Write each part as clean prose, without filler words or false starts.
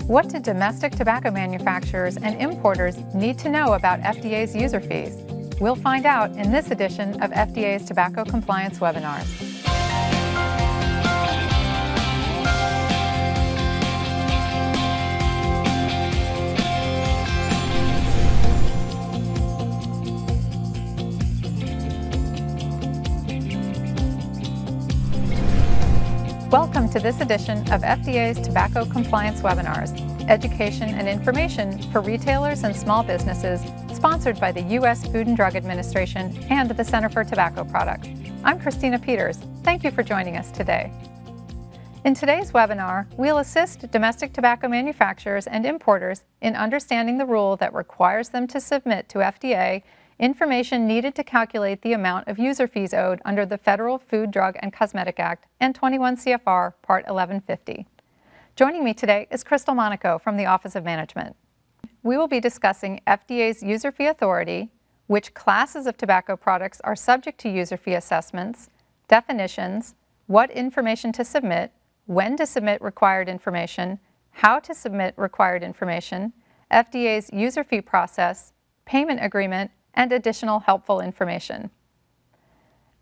What do domestic tobacco manufacturers and importers need to know about FDA's user fees? We'll find out in this edition of FDA's Tobacco Compliance Webinars. Welcome to this edition of FDA's Tobacco Compliance Webinars, education and information for retailers and small businesses, sponsored by the U.S. Food and Drug Administration and the Center for Tobacco Products. I'm Christina Peters. Thank you for joining us today. In today's webinar, we'll assist domestic tobacco manufacturers and importers in understanding the rule that requires them to submit to FDA information needed to calculate the amount of user fees owed under the Federal Food, Drug, and Cosmetic Act and 21 CFR Part 1150. Joining me today is Crystal Monaco from the Office of Management. We will be discussing FDA's user fee authority, which classes of tobacco products are subject to user fee assessments, definitions, what information to submit, when to submit required information, how to submit required information, FDA's user fee process, payment agreement, and additional helpful information.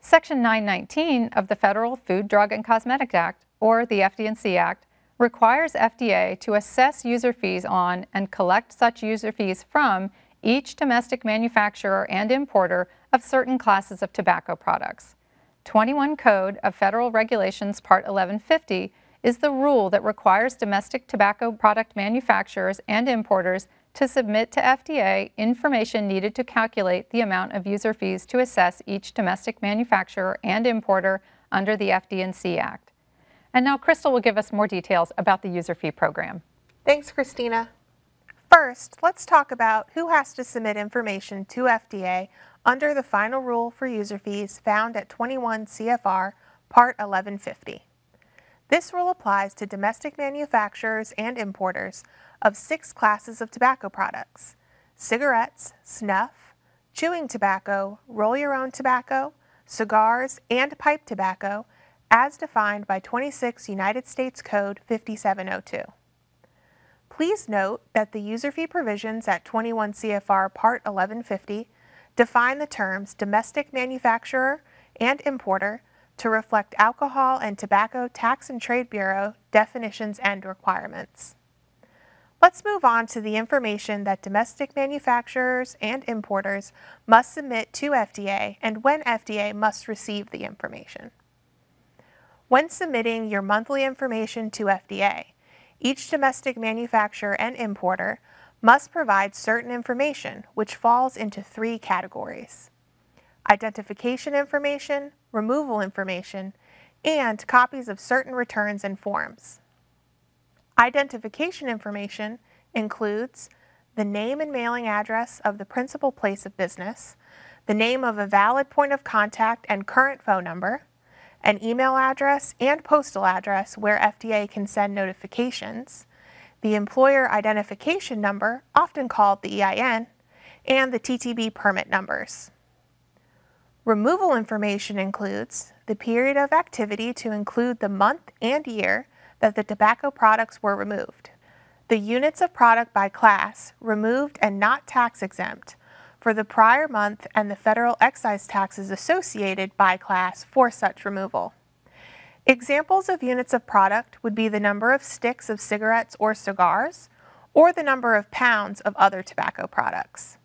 Section 919 of the Federal Food, Drug, and Cosmetic Act, or the FD&C Act, requires FDA to assess user fees on and collect such user fees from each domestic manufacturer and importer of certain classes of tobacco products. 21 Code of Federal Regulations Part 1150 is the rule that requires domestic tobacco product manufacturers and importers to submit to FDA information needed to calculate the amount of user fees to assess each domestic manufacturer and importer under the FD&C Act. And now Crystal will give us more details about the user fee program. Thanks, Christina. First, let's talk about who has to submit information to FDA under the final rule for user fees found at 21 CFR Part 1150. This rule applies to domestic manufacturers and importers of 6 classes of tobacco products: cigarettes, snuff, chewing tobacco, roll-your-own tobacco, cigars, and pipe tobacco, as defined by 26 United States Code 5702. Please note that the user fee provisions at 21 CFR Part 1150 define the terms domestic manufacturer and importer to reflect Alcohol and Tobacco Tax and Trade Bureau definitions and requirements. Let's move on to the information that domestic manufacturers and importers must submit to FDA and when FDA must receive the information. When submitting your monthly information to FDA, each domestic manufacturer and importer must provide certain information, which falls into 3 categories: identification information, removal information, and copies of certain returns and forms. Identification information includes the name and mailing address of the principal place of business, the name of a valid point of contact and current phone number, an email address and postal address where FDA can send notifications, the employer identification number, often called the EIN, and the TTB permit numbers. Removal information includes the period of activity to include the month and year that the tobacco products were removed, the units of product by class removed and not tax exempt for the prior month, and the federal excise taxes associated by class for such removal. Examples of units of product would be the number of sticks of cigarettes or cigars, or the number of pounds of other tobacco products.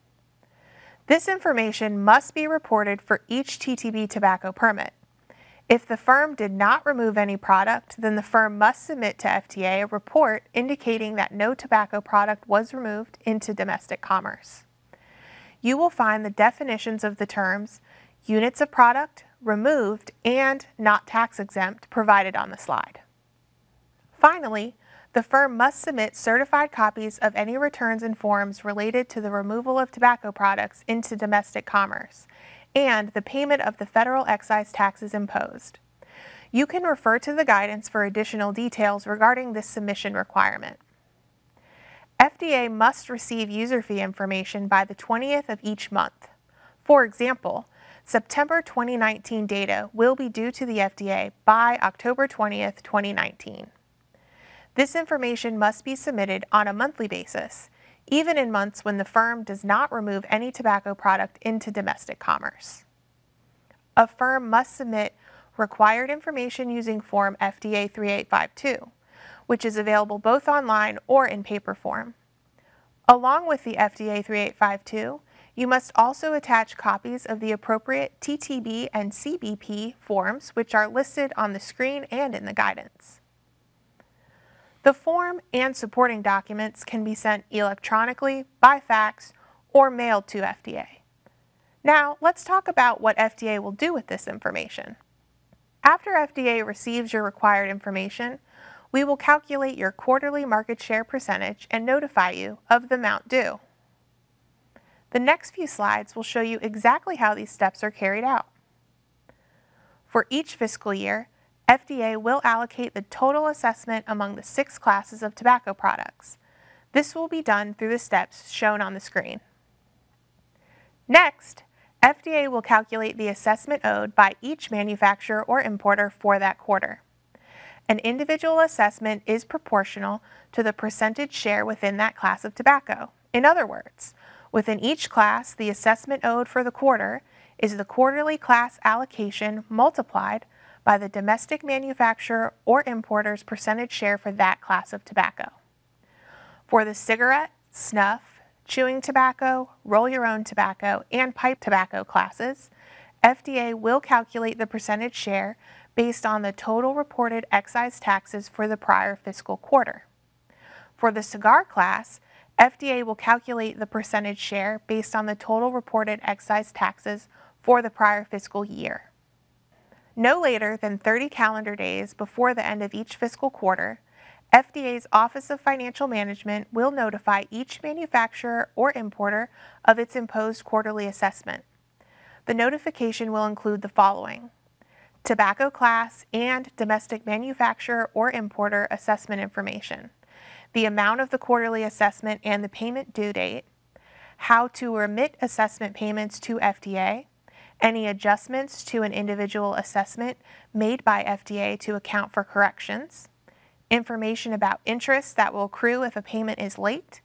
This information must be reported for each TTB tobacco permit. If the firm did not remove any product, then the firm must submit to FDA a report indicating that no tobacco product was removed into domestic commerce. You will find the definitions of the terms units of product, removed, and not tax exempt provided on the slide. Finally, the firm must submit certified copies of any returns and forms related to the removal of tobacco products into domestic commerce and the payment of the federal excise taxes imposed. You can refer to the guidance for additional details regarding this submission requirement. FDA must receive user fee information by the 20th of each month. For example, September 2019 data will be due to the FDA by October 20th, 2019. This information must be submitted on a monthly basis, even in months when the firm does not remove any tobacco product into domestic commerce. A firm must submit required information using Form FDA 3852, which is available both online or in paper form. Along with the FDA 3852, you must also attach copies of the appropriate TTB and CBP forms, which are listed on the screen and in the guidance. The form and supporting documents can be sent electronically, by fax, or mailed to FDA. Now, let's talk about what FDA will do with this information. After FDA receives your required information, we will calculate your quarterly market share percentage and notify you of the amount due. The next few slides will show you exactly how these steps are carried out. For each fiscal year, FDA will allocate the total assessment among the 6 classes of tobacco products. This will be done through the steps shown on the screen. Next, FDA will calculate the assessment owed by each manufacturer or importer for that quarter. An individual assessment is proportional to the percentage share within that class of tobacco. In other words, within each class, the assessment owed for the quarter is the quarterly class allocation multiplied by the domestic manufacturer or importer's percentage share for that class of tobacco. For the cigarette, snuff, chewing tobacco, roll-your-own tobacco, and pipe tobacco classes, FDA will calculate the percentage share based on the total reported excise taxes for the prior fiscal quarter. For the cigar class, FDA will calculate the percentage share based on the total reported excise taxes for the prior fiscal year. No later than 30 calendar days before the end of each fiscal quarter, FDA's Office of Financial Management will notify each manufacturer or importer of its imposed quarterly assessment. The notification will include the following: tobacco class and domestic manufacturer or importer assessment information, the amount of the quarterly assessment and the payment due date, how to remit assessment payments to FDA, any adjustments to an individual assessment made by FDA to account for corrections, information about interest that will accrue if a payment is late,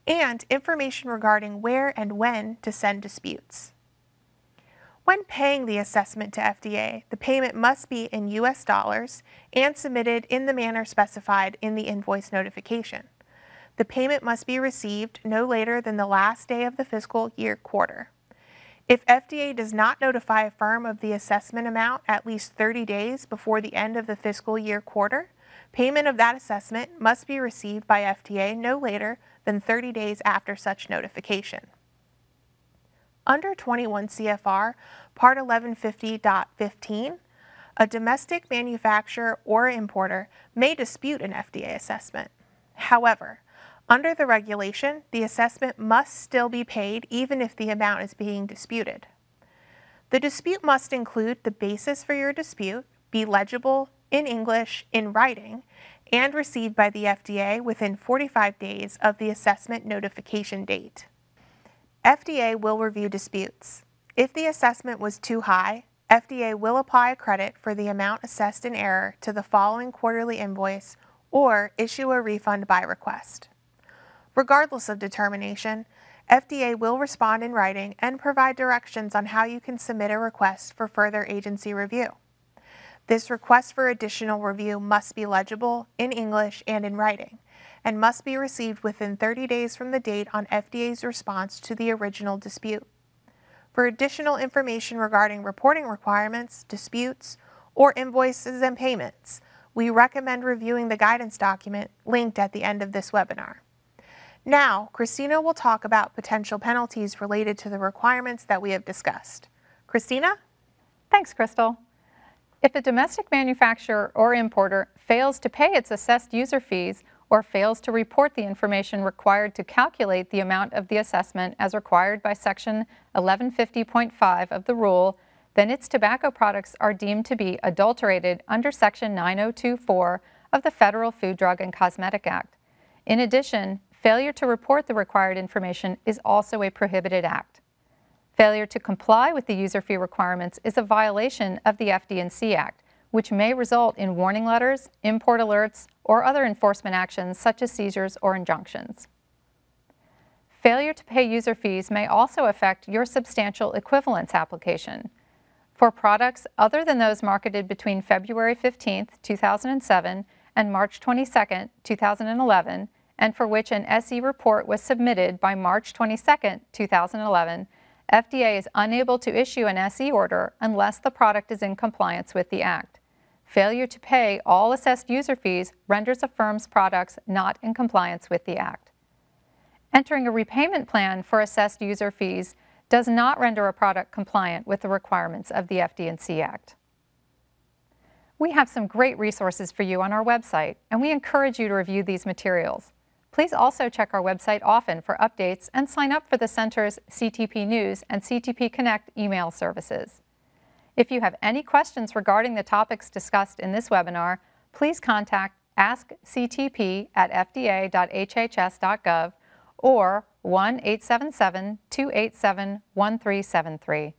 and information regarding where and when to send disputes. When paying the assessment to FDA, the payment must be in US dollars and submitted in the manner specified in the invoice notification. The payment must be received no later than the last day of the fiscal year quarter. If FDA does not notify a firm of the assessment amount at least 30 days before the end of the fiscal year quarter, payment of that assessment must be received by FDA no later than 30 days after such notification. Under 21 CFR Part 1150.15, a domestic manufacturer or importer may dispute an FDA assessment. However, under the regulation, the assessment must still be paid even if the amount is being disputed. The dispute must include the basis for your dispute, be legible in English in writing, and received by the FDA within 45 days of the assessment notification date. FDA will review disputes. If the assessment was too high, FDA will apply a credit for the amount assessed in error to the following quarterly invoice or issue a refund by request. Regardless of determination, FDA will respond in writing and provide directions on how you can submit a request for further agency review. This request for additional review must be legible in English and in writing, and must be received within 30 days from the date on FDA's response to the original dispute. For additional information regarding reporting requirements, disputes, or invoices and payments, we recommend reviewing the guidance document linked at the end of this webinar. Now, Christina will talk about potential penalties related to the requirements that we have discussed. Christina? Thanks, Crystal. If a domestic manufacturer or importer fails to pay its assessed user fees or fails to report the information required to calculate the amount of the assessment as required by Section 1150.5 of the rule, then its tobacco products are deemed to be adulterated under Section 9024 of the Federal Food, Drug, and Cosmetic Act. In addition, failure to report the required information is also a prohibited act. Failure to comply with the user fee requirements is a violation of the FD&C Act, which may result in warning letters, import alerts, or other enforcement actions such as seizures or injunctions. Failure to pay user fees may also affect your substantial equivalence application. For products other than those marketed between February 15, 2007 and March 22, 2011, and for which an SE report was submitted by March 22, 2011, FDA is unable to issue an SE order unless the product is in compliance with the Act. Failure to pay all assessed user fees renders a firm's products not in compliance with the Act. Entering a repayment plan for assessed user fees does not render a product compliant with the requirements of the FD&C Act. We have some great resources for you on our website, and we encourage you to review these materials. Please also check our website often for updates and sign up for the Center's CTP News and CTP Connect email services. If you have any questions regarding the topics discussed in this webinar, please contact askctp@fda.hhs.gov or 1-877-287-1373.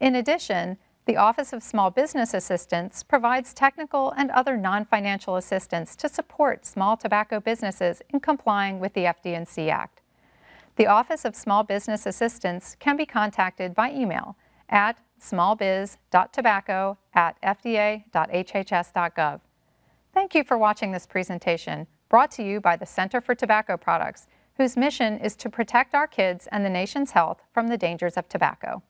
In addition, the Office of Small Business Assistance provides technical and other non-financial assistance to support small tobacco businesses in complying with the FD&C Act. The Office of Small Business Assistance can be contacted by email at smallbiz.tobacco@fda.hhs.gov. Thank you for watching this presentation, brought to you by the Center for Tobacco Products, whose mission is to protect our kids and the nation's health from the dangers of tobacco.